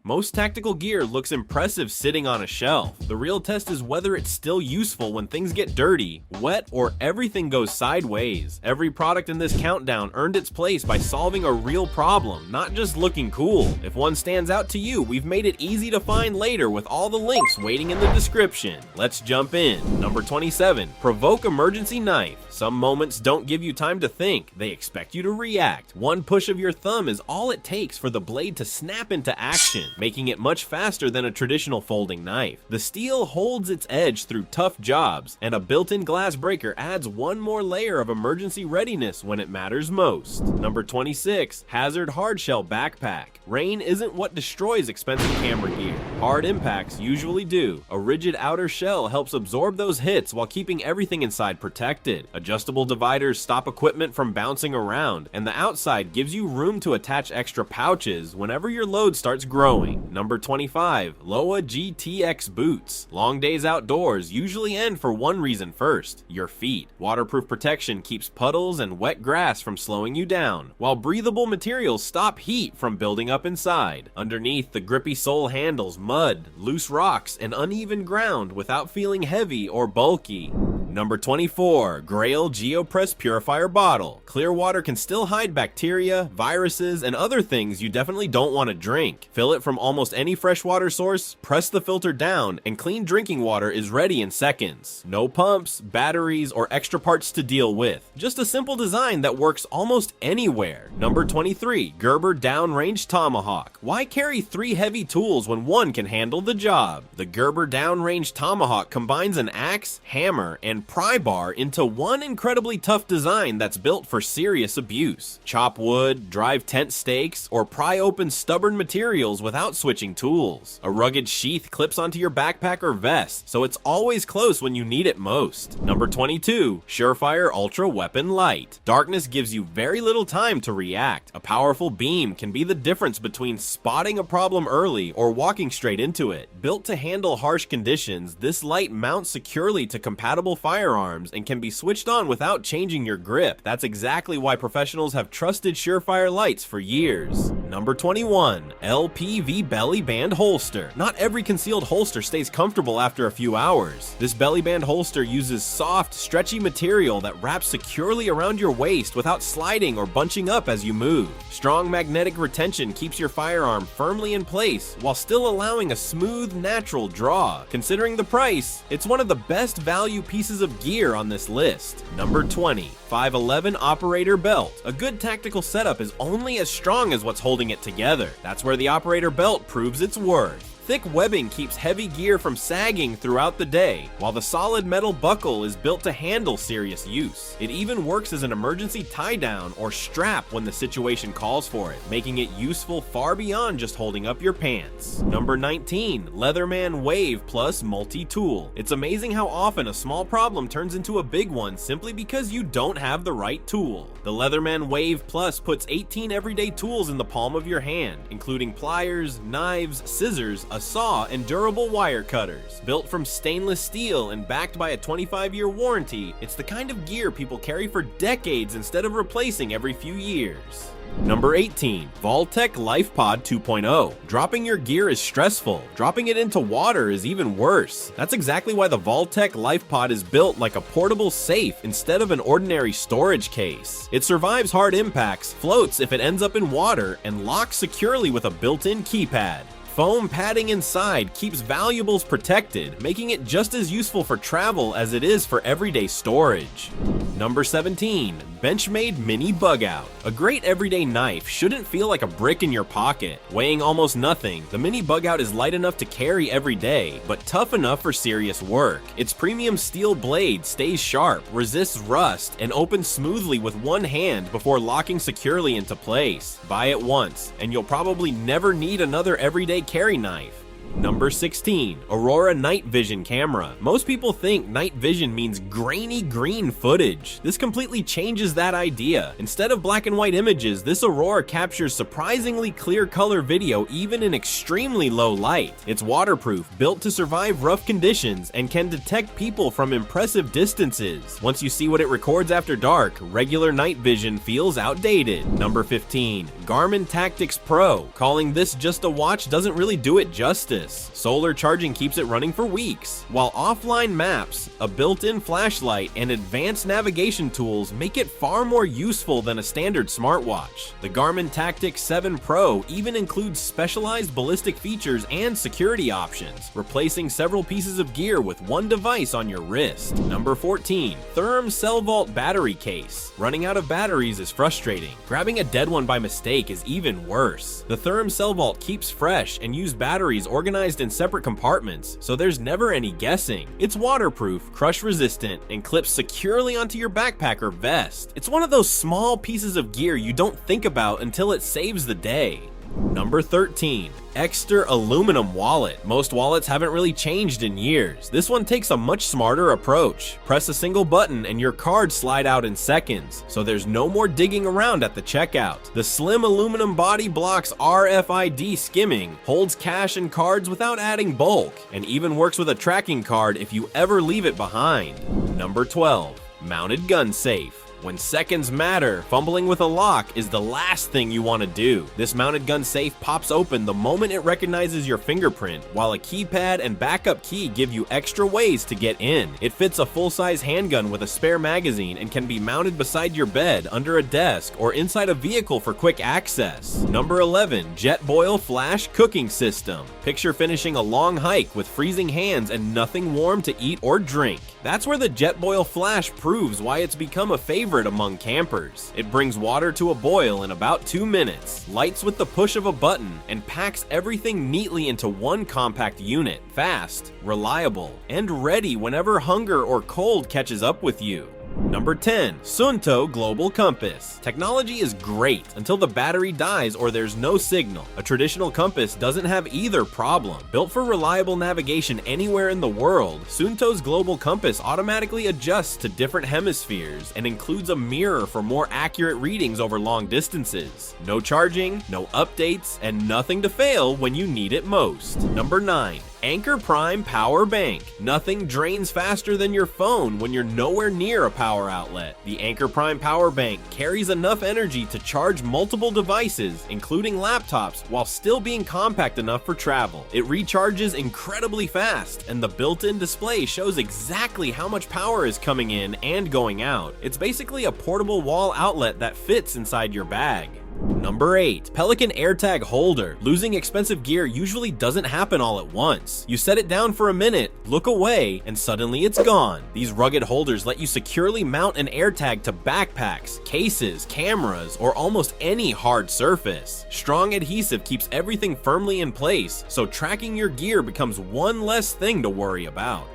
Most tactical gear looks impressive sitting on a shelf. The real test is whether it's still useful when things get dirty, wet, or everything goes sideways. Every product in this countdown earned its place by solving a real problem, not just looking cool. If one stands out to you, we've made it easy to find later with all the links waiting in the description. Let's jump in. Number 27. Provoke emergency knife. Some moments don't give you time to think, they expect you to react. One push of your thumb is all it takes for the blade to snap into action, making it much faster than a traditional folding knife. The steel holds its edge through tough jobs, and a built-in glass breaker adds one more layer of emergency readiness when it matters most. Number 26. Hazard Hardshell Backpack. Rain isn't what destroys expensive camera gear. Hard impacts usually do. A rigid outer shell helps absorb those hits while keeping everything inside protected. Adjustable dividers stop equipment from bouncing around, and the outside gives you room to attach extra pouches whenever your load starts growing. Number 25. Loa GTX Boots. Long days outdoors usually end for one reason first: your feet. Waterproof protection keeps puddles and wet grass from slowing you down, while breathable materials stop heat from building up inside. Underneath, the grippy sole handles mud, loose rocks, and uneven ground without feeling heavy or bulky. Number 24. Grail GeoPress Purifier Bottle. Clear water can still hide bacteria, viruses, and other things you definitely don't want to drink. Fill it from almost any freshwater source, press the filter down, and clean drinking water is ready in seconds. No pumps, batteries, or extra parts to deal with. Just a simple design that works almost anywhere. Number 23. Gerber Downrange Tomahawk. Why carry 3 heavy tools when one can handle the job? The Gerber Downrange Tomahawk combines an axe, hammer, and pry bar into one incredibly tough design that's built for serious abuse. Chop wood, drive tent stakes, or pry open stubborn materials without switching tools. A rugged sheath clips onto your backpack or vest, so it's always close when you need it most. Number 22. Surefire Ultra Weapon Light. Darkness gives you very little time to react. A powerful beam can be the difference between spotting a problem early or walking straight into it. Built to handle harsh conditions, this light mounts securely to compatible firearms and can be switched on without changing your grip. That's exactly why professionals have trusted Surefire lights for years. Number 21. LPV Belly Band Holster. Not every concealed holster stays comfortable after a few hours. This belly band holster uses soft, stretchy material that wraps securely around your waist without sliding or bunching up as you move. Strong magnetic retention keeps your firearm firmly in place while still allowing a smooth, natural draw. Considering the price, it's one of the best value pieces of gear on this list. Number 20. 511 Operator Belt. A good tactical setup is only as strong as what's holding it together. That's where the operator belt proves its worth. Thick webbing keeps heavy gear from sagging throughout the day, while the solid metal buckle is built to handle serious use. It even works as an emergency tie-down or strap when the situation calls for it, making it useful far beyond just holding up your pants. Number 19. Leatherman Wave Plus Multi-Tool. It's amazing how often a small problem turns into a big one simply because you don't have the right tool. The Leatherman Wave Plus puts 18 everyday tools in the palm of your hand, including pliers, knives, scissors, a saw, and durable wire cutters. Built from stainless steel and backed by a 25-year warranty, it's the kind of gear people carry for decades instead of replacing every few years. Number 18. Vaultec LifePod 2.0. Dropping your gear is stressful. Dropping it into water is even worse. That's exactly why the Vaultec LifePod is built like a portable safe instead of an ordinary storage case. It survives hard impacts, floats if it ends up in water, and locks securely with a built-in keypad. Foam padding inside keeps valuables protected, making it just as useful for travel as it is for everyday storage. Number 17. Benchmade Mini Bug Out. A great everyday knife shouldn't feel like a brick in your pocket. Weighing almost nothing, the Mini Bug Out is light enough to carry every day, but tough enough for serious work. Its premium steel blade stays sharp, resists rust, and opens smoothly with one hand before locking securely into place. Buy it once, and you'll probably never need another everyday carry knife. Number 16. Aurora Night Vision Camera. Most people think night vision means grainy green footage. This completely changes that idea. Instead of black and white images, this Aurora captures surprisingly clear color video even in extremely low light. It's waterproof, built to survive rough conditions, and can detect people from impressive distances. Once you see what it records after dark, regular night vision feels outdated. Number 15. Garmin Tactics Pro. Calling this just a watch doesn't really do it justice. Solar charging keeps it running for weeks, while offline maps, a built-in flashlight, and advanced navigation tools make it far more useful than a standard smartwatch. The Garmin Tactics 7 Pro even includes specialized ballistic features and security options, replacing several pieces of gear with one device on your wrist. Number 14. Therm Cell Vault Battery Case. Running out of batteries is frustrating. Grabbing a dead one by mistake is even worse. The Therm Cell Vault keeps fresh and uses batteries organized in separate compartments, so there's never any guessing. It's waterproof, crush resistant, and clips securely onto your backpack or vest. It's one of those small pieces of gear you don't think about until it saves the day. Number 13. Exter Aluminum Wallet. Most wallets haven't really changed in years. This one takes a much smarter approach. Press a single button and your cards slide out in seconds, so there's no more digging around at the checkout. The slim aluminum body blocks RFID skimming, holds cash and cards without adding bulk, and even works with a tracking card if you ever leave it behind. Number 12. Mounted Gun Safe. When seconds matter, fumbling with a lock is the last thing you want to do. This mounted gun safe pops open the moment it recognizes your fingerprint, while a keypad and backup key give you extra ways to get in. It fits a full-size handgun with a spare magazine and can be mounted beside your bed, under a desk, or inside a vehicle for quick access. Number 11. Jetboil Flash Cooking System. Picture finishing a long hike with freezing hands and nothing warm to eat or drink. That's where the Jetboil Flash proves why it's become a favorite among campers. It brings water to a boil in about 2 minutes, lights with the push of a button, and packs everything neatly into one compact unit. Fast, reliable, and ready whenever hunger or cold catches up with you. Number 10. Suunto Global Compass. Technology is great until the battery dies or there's no signal. A traditional compass doesn't have either problem. Built for reliable navigation anywhere in the world, Suunto's Global Compass automatically adjusts to different hemispheres and includes a mirror for more accurate readings over long distances. No charging, no updates, and nothing to fail when you need it most. Number 9. Anker Prime Power Bank. Nothing drains faster than your phone when you're nowhere near a power outlet. The Anker Prime Power Bank carries enough energy to charge multiple devices, including laptops, while still being compact enough for travel. It recharges incredibly fast, and the built-in display shows exactly how much power is coming in and going out. It's basically a portable wall outlet that fits inside your bag. Number 8. Pelican AirTag Holder. Losing expensive gear usually doesn't happen all at once. You set it down for a minute, look away, and suddenly it's gone. These rugged holders let you securely mount an AirTag to backpacks, cases, cameras, or almost any hard surface. Strong adhesive keeps everything firmly in place, so tracking your gear becomes one less thing to worry about.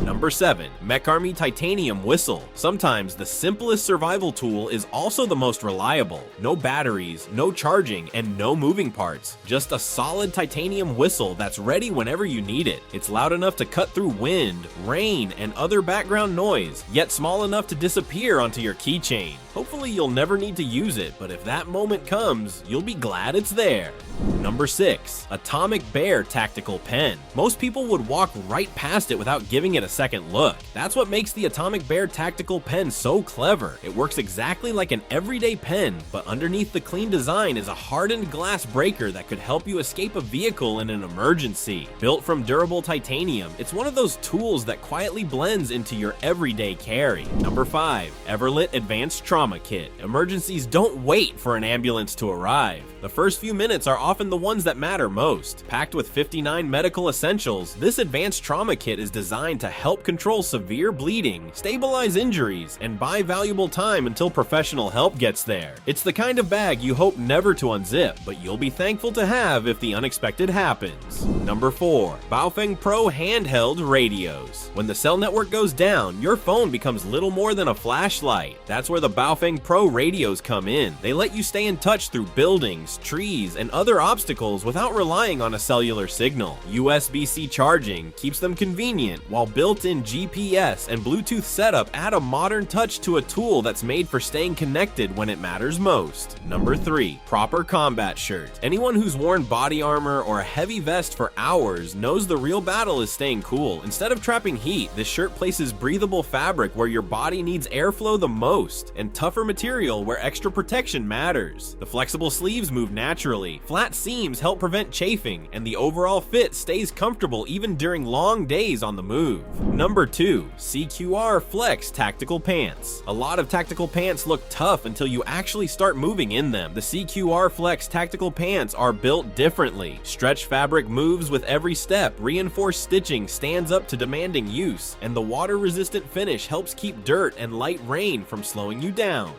Number 7. Mech Army Titanium Whistle. Sometimes the simplest survival tool is also the most reliable. No batteries, no charging, and no moving parts. Just a solid titanium whistle that's ready whenever you need it. It's loud enough to cut through wind, rain, and other background noise, yet small enough to disappear onto your keychain. Hopefully you'll never need to use it, but if that moment comes, you'll be glad it's there. Number 6. Atomic Bear Tactical Pen. Most people would walk right past it without giving it a second look. That's what makes the Atomic Bear Tactical Pen so clever. It works exactly like an everyday pen, but underneath the clean design is a hardened glass breaker that could help you escape a vehicle in an emergency. Built from durable titanium, it's one of those tools that quietly blends into your everyday carry. Number 5. Everlit Advanced Trauma Kit. Emergencies don't wait for an ambulance to arrive. The first few minutes are often the ones that matter most. Packed with 59 medical essentials, this advanced trauma kit is designed to help control severe bleeding, stabilize injuries, and buy valuable time until professional help gets there. It's the kind of bag you hope never to unzip, but you'll be thankful to have if the unexpected happens. Number 4. Baofeng Pro Handheld Radios. When the cell network goes down, your phone becomes little more than a flashlight. That's where the Baofeng Baofeng Pro radios come in. They let you stay in touch through buildings, trees, and other obstacles without relying on a cellular signal. USB-C charging keeps them convenient, while built-in GPS and Bluetooth setup add a modern touch to a tool that's made for staying connected when it matters most. Number 3. Proper combat shirt. Anyone who's worn body armor or a heavy vest for hours knows the real battle is staying cool. Instead of trapping heat, this shirt places breathable fabric where your body needs airflow the most, and tougher material where extra protection matters. The flexible sleeves move naturally, flat seams help prevent chafing, and the overall fit stays comfortable even during long days on the move. Number 2. CQR Flex Tactical Pants. A lot of tactical pants look tough until you actually start moving in them. The CQR Flex Tactical Pants are built differently. Stretch fabric moves with every step, reinforced stitching stands up to demanding use, and the water-resistant finish helps keep dirt and light rain from slowing you down.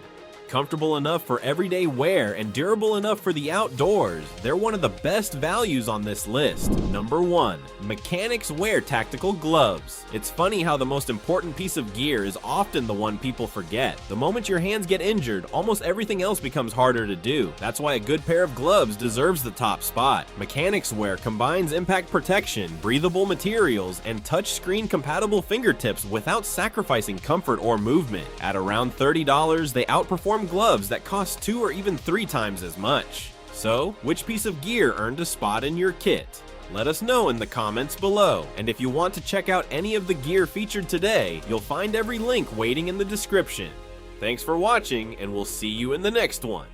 Comfortable enough for everyday wear and durable enough for the outdoors, they're one of the best values on this list. Number 1. Mechanics Wear Tactical Gloves. It's funny how the most important piece of gear is often the one people forget. The moment your hands get injured, almost everything else becomes harder to do. That's why a good pair of gloves deserves the top spot. Mechanics Wear combines impact protection, breathable materials, and touchscreen compatible fingertips without sacrificing comfort or movement. At around $30, they outperform gloves that cost 2 or even 3 times as much. So, which piece of gear earned a spot in your kit? Let us know in the comments below, and if you want to check out any of the gear featured today, you'll find every link waiting in the description. Thanks for watching, and we'll see you in the next one.